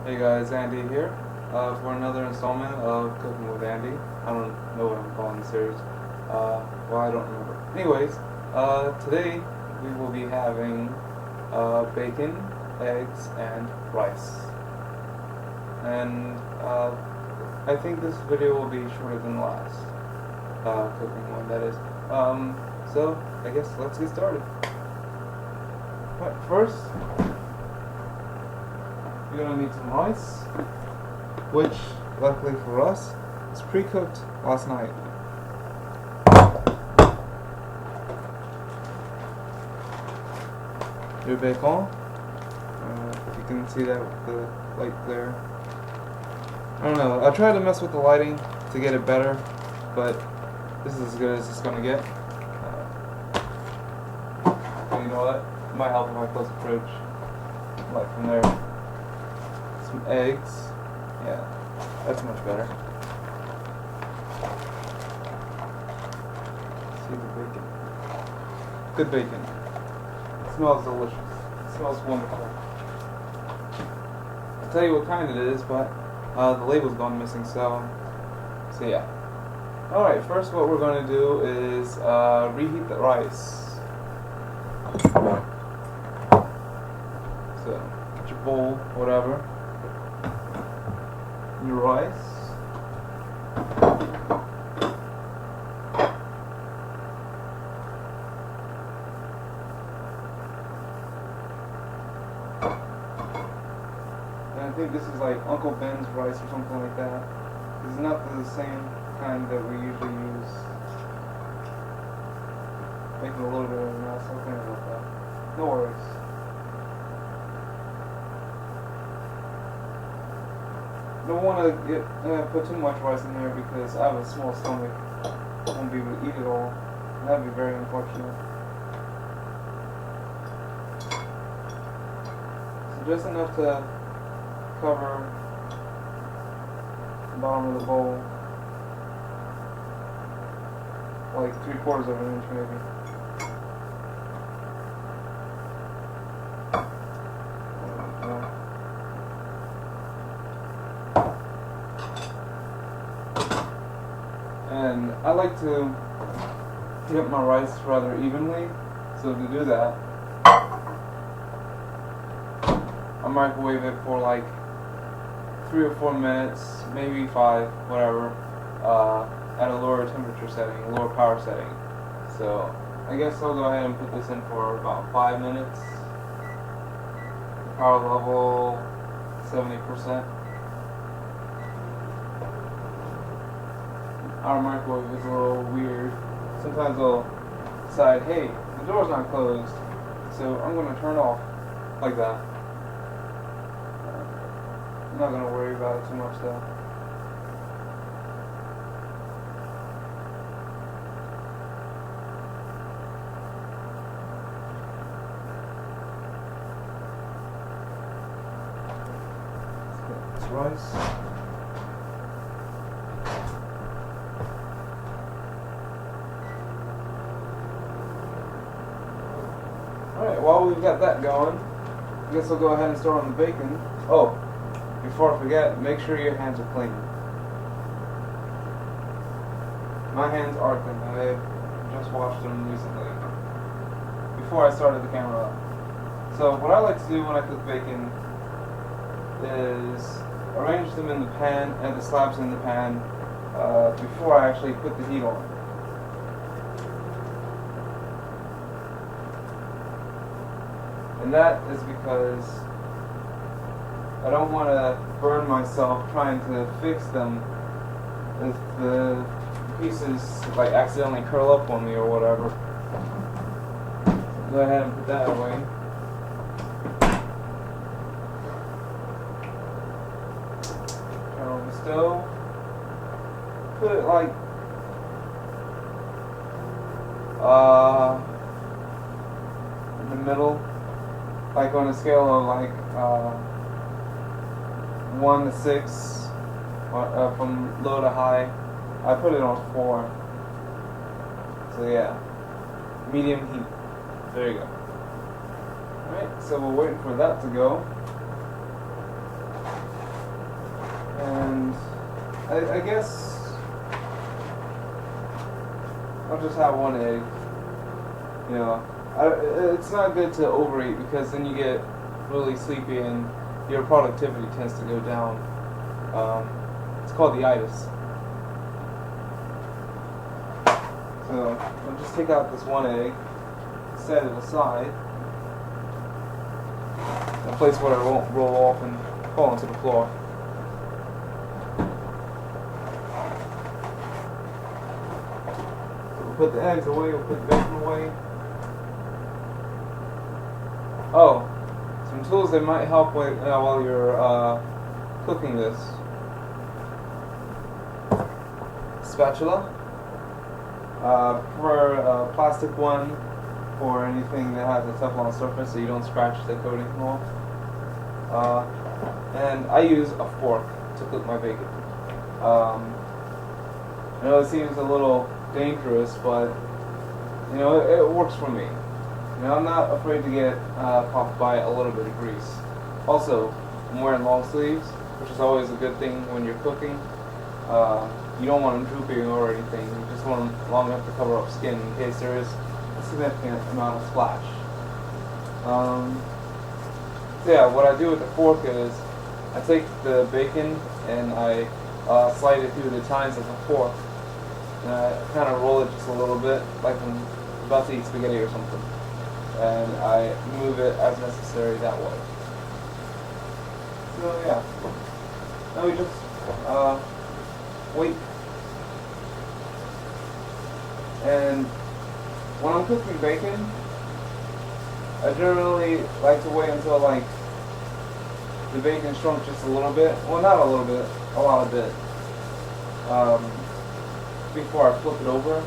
Hey guys, Andy here for another installment of Cooking with Andy. I don't know what I'm calling the series. Well, I don't remember. Anyways, today we will be having bacon, eggs, and rice. And I think this video will be shorter than the last cooking one, that is. So, I guess let's get started. But first, you're gonna need some rice, which, luckily for us, is pre-cooked last night. Your bacon. You can see that with the light there. I don't know. I tried to mess with the lighting to get it better, but this is as good as it's gonna get. You know what? It might help if I close the fridge. Light from there. Some eggs. Yeah, that's much better. See the bacon. Good bacon. It smells delicious. It smells wonderful. I'll tell you what kind it is, but the label's gone missing, so yeah. Alright, first what we're going to do is reheat the rice. So, get your bowl, whatever. Your rice. And I think this is like Uncle Ben's rice or something like that. It's not the same kind that we usually use. Making a little bit of a mess, I'll think about that. No worries. Don't want to put too much rice in there because I have a small stomach. I won't be able to eat it all. That'd be very unfortunate. So just enough to cover the bottom of the bowl, like 3/4 of an inch maybe. And I like to heat up my rice rather evenly, so to do that, I microwave it for like 3 or 4 minutes, maybe 5, whatever, at a lower temperature setting, lower power setting. So I guess I'll go ahead and put this in for about 5 minutes. Power level 70%. Our microwave is a little weird. Sometimes I'll decide, hey, the door's not closed, so I'm going to turn it off like that. I'm not going to worry about it too much though. Let's get this rice. Alright, while we've got that going, I guess I'll go ahead and start on the bacon. Oh, before I forget, make sure your hands are clean. My hands are clean. I just washed them recently, before I started the camera up. So what I like to do when I cook bacon is arrange them in the pan, and the slabs in the pan, before I actually put the heat on. And that is because I don't want to burn myself trying to fix them if the pieces like accidentally curl up on me or whatever. Go ahead and put that away. Turn on the stove. Put it like in the middle. Like on a scale of like 1 to 6, from low to high, I put it on 4. So yeah, medium heat. There you go. Alright, so we're waiting for that to go. And I guess I'll just have one egg. You know, it's not good to overeat because then you get really sleepy and your productivity tends to go down. It's called the itis. So I'll just take out this one egg, set it aside, a place where it won't roll off and fall onto the floor. So we'll put the eggs away, we'll put the bacon away. Oh, some tools that might help with, while you're cooking this. Spatula. Prefer a plastic one for anything that has a Teflon surface so you don't scratch the coating off. And I use a fork to cook my bacon. I know it seems a little dangerous, but you know it works for me. You know, I'm not afraid to get popped by a little bit of grease. Also, I'm wearing long sleeves, which is always a good thing when you're cooking. You don't want them drooping or anything. You just want them long enough to cover up skin in case there is a significant amount of splash. So yeah, what I do with the fork is I take the bacon and I slide it through the tines of the fork. And I kind of roll it just a little bit, like I'm about to eat spaghetti or something. And I move it as necessary that way. So yeah, now we just wait. And when I'm cooking bacon, I generally like to wait until like the bacon shrunk just a little bit. Well, not a little bit, a lot of bit. Before I flip it over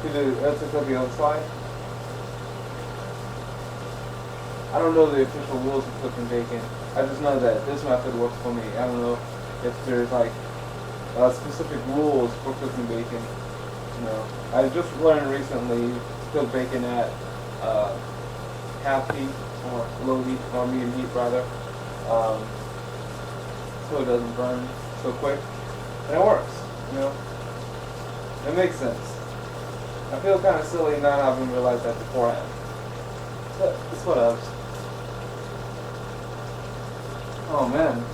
to cook the other side. I don't know the official rules of cooking bacon. I just know that this method works for me. I don't know if there's like specific rules for cooking bacon. You know, I just learned recently to cook bacon at half heat or low heat or medium heat rather, so it doesn't burn so quick, and it works. You know, it makes sense. I feel kind of silly not having realized that beforehand. But it's whatevs. Oh man,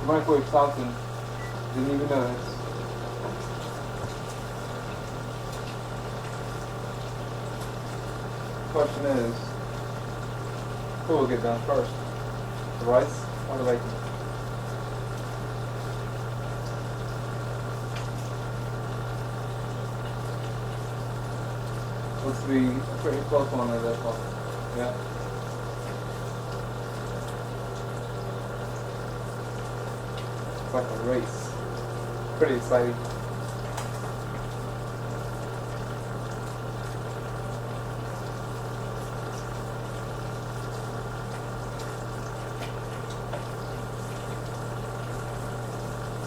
the microwave talking. Didn't even notice. Question is, who will get done first? The rice or the bacon? Looks to be a pretty close one at that point. Yeah. It's like a race. Pretty exciting.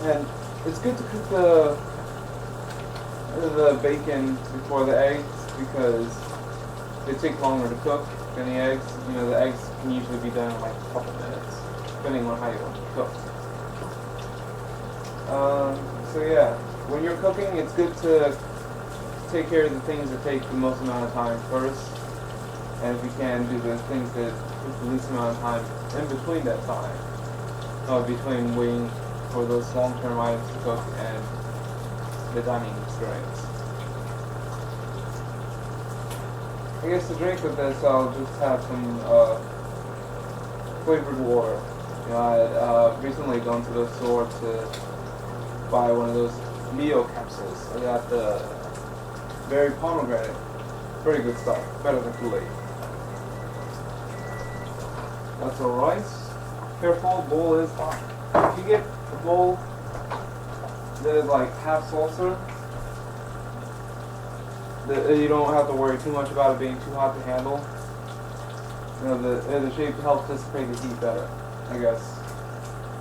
And it's good to cook the bacon before the eggs because they take longer to cook than the eggs. You know, the eggs can usually be done in like a couple minutes, depending on how you want to cook. So yeah, when you're cooking, it's good to take care of the things that take the most amount of time first, and if you can, do the things that take the least amount of time in between that time, between waiting for those long-term items to cook and the dining experience. I guess to drink with this, I'll just have some flavored water. You know, I had recently gone to the store to buy one of those Mio capsules. I got the berry pomegranate. Pretty good stuff. Better than Kool-Aid. That's our rice. Careful, bowl is hot. If you get a bowl that is like half saucer, you don't have to worry too much about it being too hot to handle. You know, the shape helps dissipate the heat better, I guess.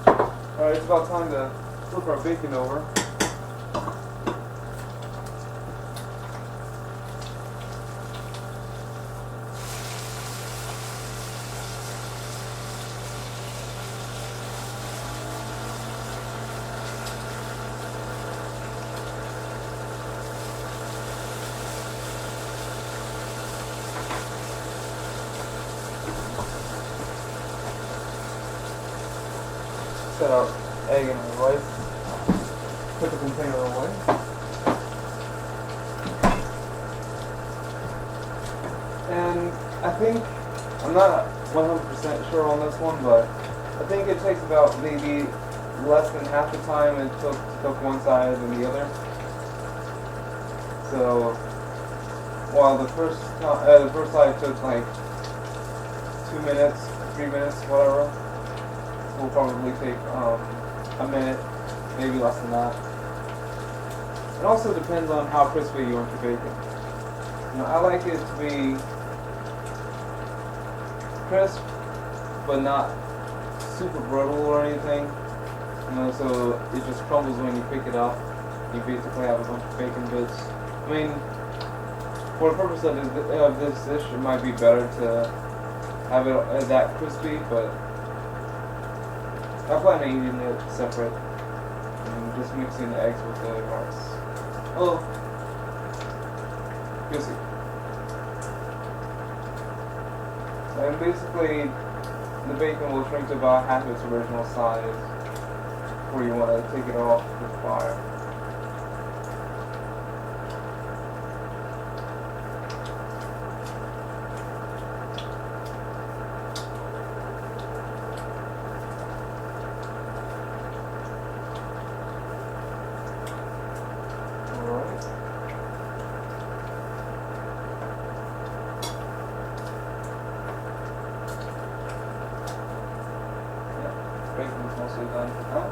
Alright, it's about time to flip our bacon over. set our egg in our rice. Put the container away. And I think, I'm not 100% sure on this one, but I think it takes about maybe less than half the time it took to cook one side than the other. So, while the first side took like 2 minutes, 3 minutes, whatever, will probably take a minute, maybe less than that. It also depends on how crispy you want your bacon. You know, I like it to be crisp, but not super brittle or anything. You know, so it just crumbles when you pick it up. You basically have a bunch of bacon bits. I mean, for the purpose of this dish, it might be better to have it that crispy, but I plan on eating it separate and just mixing the eggs with the rice. Oh, you'll see. And basically, the bacon will shrink to about half its original size before you want to take it off the fire. Bacon's mostly done now.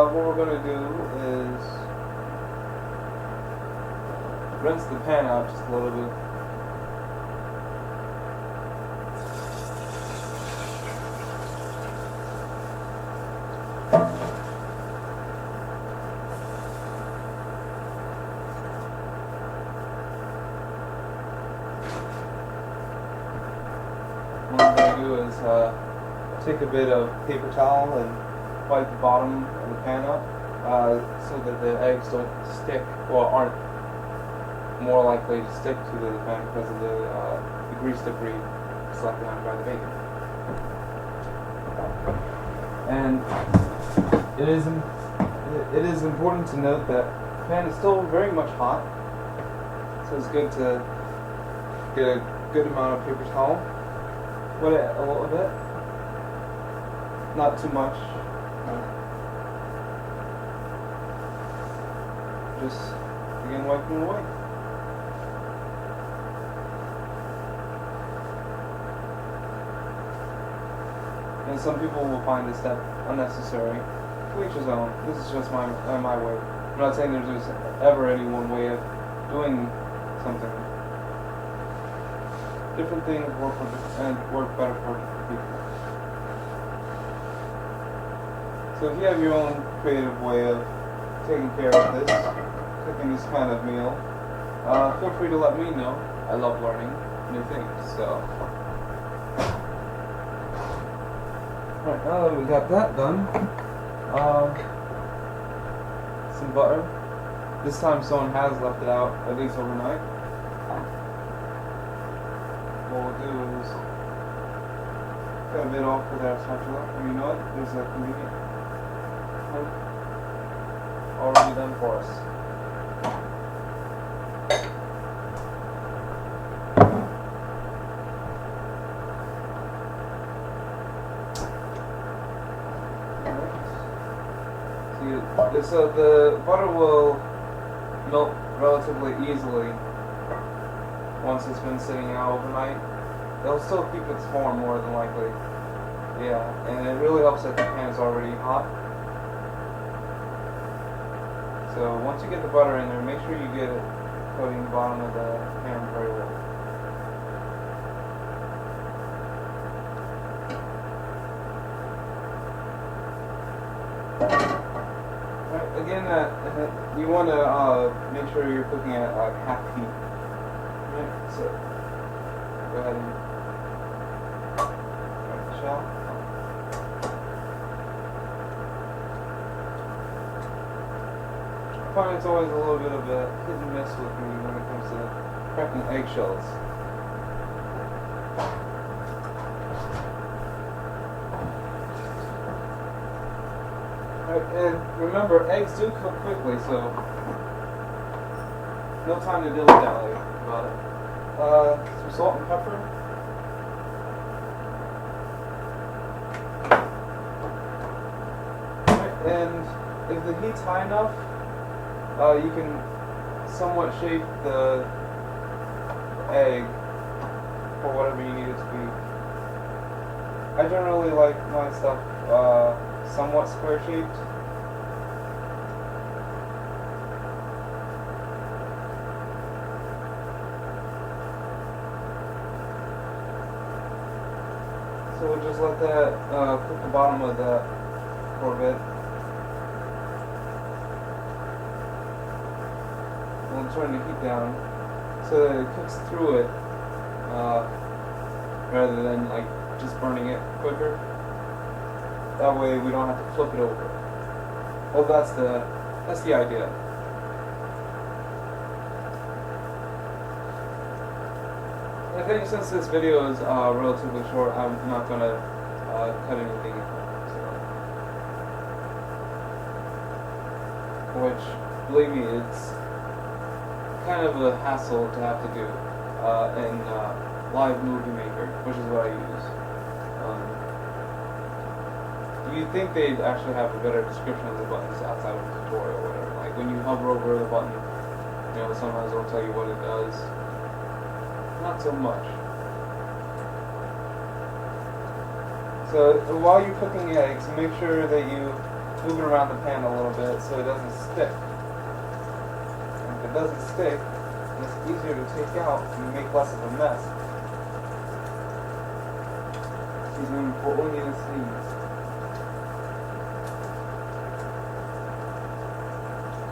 What we're going to do is rinse the pan out just a little bit. What I'm going to do is take a bit of paper towel and wipe the bottom of the pan up so that the eggs don't stick or aren't more likely to stick to the pan because of the grease debris left behind by the bacon. And it is important to note that the pan is still very much hot, so it's good to get a good amount of paper towel. Wet it a little bit, not too much. Just begin wiping away. And some people will find this step unnecessary. To each his own. This is just my way. I'm not saying there's just ever any one way of doing something. Different things work better for different people. So if you have your own creative way of taking care of this, cooking this kind of meal, feel free to let me know. I love learning new things. So. Right, now that we got that done, some butter. This time someone has left it out, at least overnight. What we'll do is cut a bit off with our spatula. And you know what? There's a convenient hook already done for us. So the butter will melt relatively easily once it's been sitting out overnight. It'll still keep its form more than likely. Yeah, and it really helps that the pan's already hot. So once you get the butter in there, make sure you get it coating the bottom of the pan very well. Again, You want to make sure you're cooking at like half heat. Right, so go ahead and start the shell. I find it's always a little bit of a hit and miss with me when it comes to cracking eggshells. Right, and remember, eggs do cook quickly, so no time to dilly-dally about it. Some salt and pepper. Right, and if the heat's high enough, you can somewhat shape the egg for whatever you need it to be. I generally like my stuff somewhat square shaped. So we'll just let that cook the bottom of that for a bit. We'll turn the heat down so that it cooks through it rather than like just burning it quicker. That way we don't have to flip it over. Well, that's the idea. I think since this video is relatively short, I'm not going to cut anything out. Which, believe me, it's kind of a hassle to have to do in Live Movie Maker, which is what I use. You'd think they'd actually have a better description of the buttons outside of the tutorial or whatever. Like when you hover over the button, you know, sometimes it'll tell you what it does. Not so much. So while you're cooking eggs, make sure that you move it around the pan a little bit so it doesn't stick. And if it doesn't stick, it's easier to take out and make less of a mess. Even for onion seeds.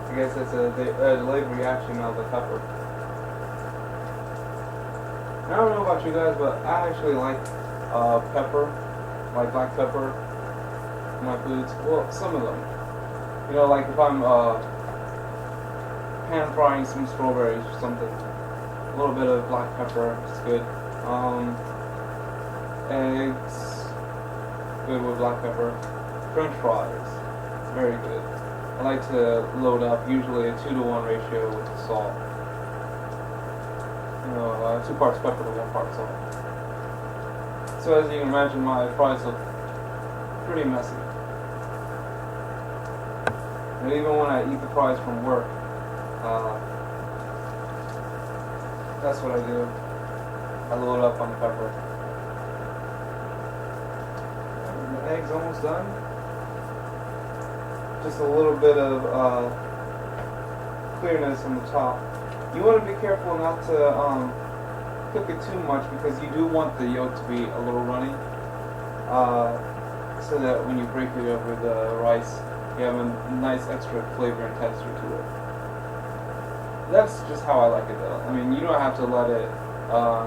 I guess it's a delayed reaction of the pepper. I don't know about you guys, but I actually like pepper, like black pepper in my foods. Well, some of them. You know, like if I'm pan frying some strawberries or something, a little bit of black pepper is good. Eggs, good with black pepper. French fries, it's very good. I like to load up usually a 2-to-1 ratio with the salt. You know, 2 parts pepper to 1 part salt. So as you can imagine, my fries look pretty messy. And even when I eat the fries from work, that's what I do. I load up on the pepper. And the egg's almost done. Just a little bit of clearness on the top. You want to be careful not to cook it too much because you do want the yolk to be a little runny, so that when you break it over the rice, you have a nice extra flavor and texture to it. That's just how I like it though. I mean, you don't have to let it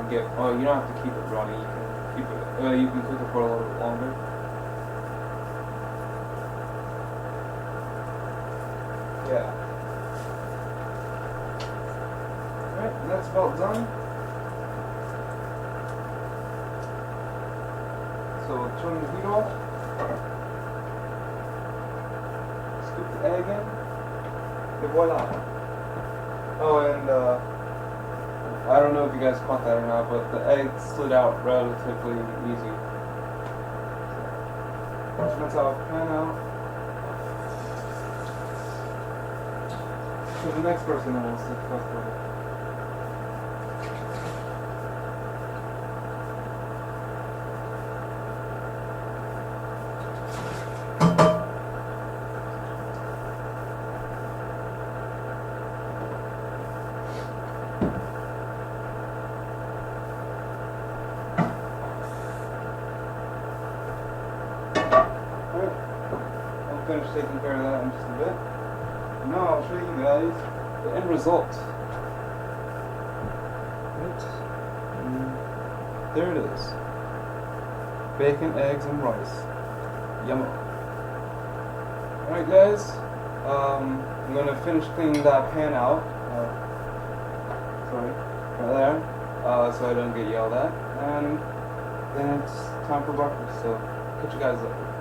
you don't have to keep it runny. You can keep it. You can cook it for a little bit longer. Yeah. Alright, that's about done. So we'll turn the heat off. Scoop the egg in. And voila. Oh, and I don't know if you guys caught that or not, but the egg slid out relatively easy. That's how it pan out. So the next person that wants to cook for it. I'll finish taking care of that in just a bit. And now I'll show you guys the end result. Right. There it is. Bacon, eggs, and rice. Yummo. Alright guys, I'm going to finish cleaning that pan out. Sorry, right there. So I don't get yelled at. And then it's time for breakfast, so catch you guys later.